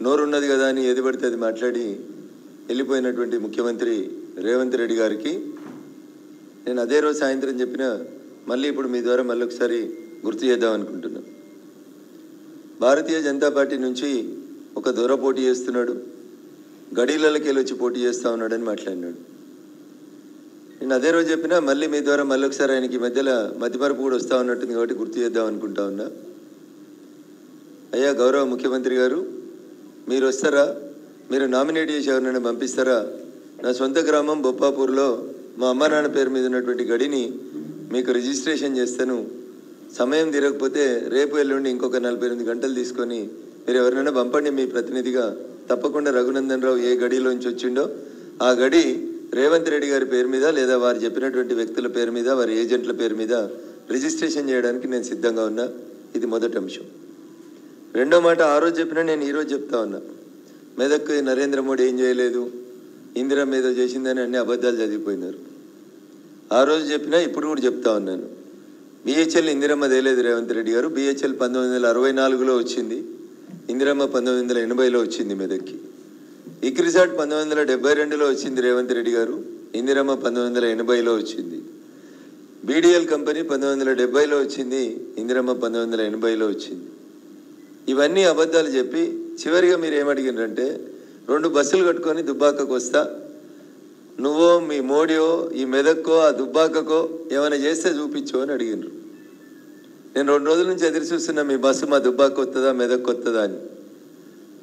నోరున్నది కదా అని ఏది పడితే అది మాట్లాడి వెళ్ళిపోయినటువంటి ముఖ్యమంత్రి రేవంత్ రెడ్డి గారికి నేను అదే రోజు సాయంత్రం చెప్పిన, మళ్ళీ ఇప్పుడు మీ ద్వారా మళ్ళీ ఒకసారి గుర్తు చేద్దాం అనుకుంటున్నా. భారతీయ జనతా పార్టీ నుంచి ఒక దొర పోటీ చేస్తున్నాడు, గడీలకి వెళ్ళి వచ్చి పోటీ చేస్తూ ఉన్నాడని మాట్లాడినాడు. నేను అదే రోజు చెప్పినా, మళ్ళీ మీ ద్వారా మళ్ళీ ఒకసారి ఆయనకి మధ్యలో మతిమరుపు కూడా వస్తూ ఉన్నట్టుంది కాబట్టి గుర్తు చేద్దాం అనుకుంటా ఉన్నా. అయ్యా గౌరవ ముఖ్యమంత్రి గారు, మీరు వస్తారా? మీరు నామినేట్ చేసి ఎవరినైనా పంపిస్తారా? నా సొంత గ్రామం బొప్పాపూర్లో మా అమ్మ నాన్న పేరు మీద ఉన్నటువంటి గడిని మీకు రిజిస్ట్రేషన్ చేస్తాను. సమయం తిరగకపోతే రేపు ఎల్లుండి ఇంకొక 48 గంటలు తీసుకొని మీరు ఎవరినైనా పంపండి మీ ప్రతినిధిగా. తప్పకుండా రఘునందన్ రావు ఏ గడిలోంచి వచ్చిండో ఆ గడి రేవంత్ రెడ్డి గారి పేరు మీద లేదా వారు చెప్పినటువంటి వ్యక్తుల పేరు మీద, వారి ఏజెంట్ల పేరు మీద రిజిస్ట్రేషన్ చేయడానికి నేను సిద్ధంగా ఉన్నా. ఇది మొదటి అంశం. రెండో మాట, ఆ రోజు చెప్పినా నేను ఈరోజు చెప్తా ఉన్నా. మెదక్ నరేంద్ర మోడీ ఏం చేయలేదు, ఇందిరమ్మ ఏదో చేసిందని అన్ని అబద్ధాలు చదివిపోయినారు. ఆ రోజు చెప్పినా ఇప్పుడు కూడా చెప్తా ఉన్నాను. బిహెచ్ఎల్ ఇందిరమ్మ తేలేదు రేవంత్ రెడ్డి గారు. బిహెచ్ఎల్ 1964లో వచ్చింది, ఇందిరమ్మ 1980లో వచ్చింది మెదక్కి. ఇక్రిసాట్ 1972లో వచ్చింది రేవంత్ రెడ్డి గారు, ఇందిరమ్మ 1980లో వచ్చింది. బీడీఎల్ కంపెనీ 1970లో వచ్చింది, ఇందిరమ్మ 1980లో వచ్చింది. ఇవన్నీ అబద్ధాలు చెప్పి చివరిగా మీరు ఏమడిగినారంటే, 2 బస్సులు కట్టుకొని దుబ్బాకకు వస్తా, నువ్వో మీ మోడీయో ఈ మెదక్కో ఆ దుబ్బాకకో ఏమైనా చేస్తే చూపించు అని అడిగినారు. నేను 2 రోజుల నుంచి ఎదురు చూస్తున్నా, మీ బస్సు మా దుబ్బాక వస్తుందా మెదక్ వస్తుందా అని.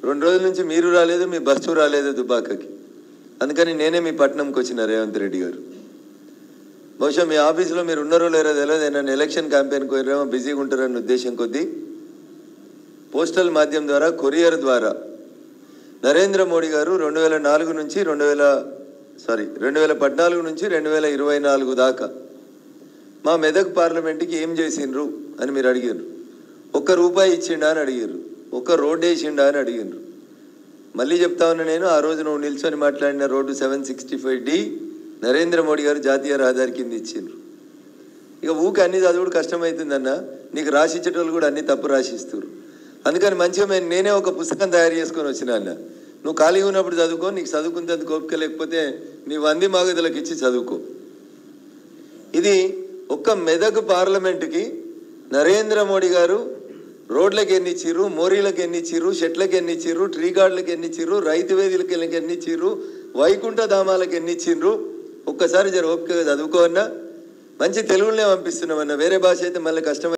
2 రోజుల నుంచి మీరు రాలేదు, మీ బస్సు రాలేదు దుబ్బాకకి. అందుకని నేనే మీ పట్టణంకి వచ్చిన రేవంత్ రెడ్డి గారు. బహుశా మీ ఆఫీసులో మీరు ఉన్నారో లేరో తెలియదు, నన్ను ఎలక్షన్ క్యాంపెయిన్కి పోయారేమో బిజీగా ఉంటారన్న ఉద్దేశం కొద్దీ పోస్టల్ మాధ్యమం ద్వారా, కొరియర్ ద్వారా నరేంద్ర మోడీ గారు 2014 నుంచి 2014 నుంచి 2024 దాకా మా మెదక్ పార్లమెంట్కి ఏం చేసిండ్రు అని మీరు అడిగారు. 1 రూపాయి ఇచ్చిండా అని అడిగారు, 1 రోడ్డు వేసిండా అని అడిగారు. మళ్ళీ చెప్తా ఉన్నా నేను, ఆ రోజు నువ్వు నిల్చొని మాట్లాడిన రోడ్డు 765D నరేంద్ర మోడీ గారు జాతీయ రహదారి కింద ఇచ్చిండ్రు. ఇక ఊకి అన్ని చదువుడు కష్టమవుతుందన్న, నీకు రాసిచ్చేటోళ్ళు కూడా అన్ని తప్పు రాసిస్తారు. అందుకని మంచిగా నేనే ఒక పుస్తకం తయారు చేసుకొని వచ్చినా అన్న, నువ్వు ఖాళీగా ఉన్నప్పుడు చదువుకో, నీకు చదువుకునేందుకు ఓపిక లేకపోతే నీ వంది మాగదులకు ఇచ్చి చదువుకో. ఇది ఒక్క మెదక్ పార్లమెంటుకి నరేంద్ర మోడీ గారు రోడ్లకు ఎన్ని ఇచ్చిర్రు, మోరీలకు ఎన్ని ఇచ్చిర్రు, షెట్లకు ఎన్ని ఇచ్చిర్రు, ట్రీ గార్డులకు ఎన్ని ఇచ్చిర్రు, రైతు వేదికలకు ఎన్ని ఇచ్చిర్రు, వైకుంఠ ధామాలకు ఎన్ని ఇచ్చిండ్రు, ఒక్కసారి జర ఓపికగా చదువుకో అన్నా. మంచి తెలుగులోనే పంపిస్తున్నామన్నా, వేరే భాష అయితే మళ్ళీ కష్టం.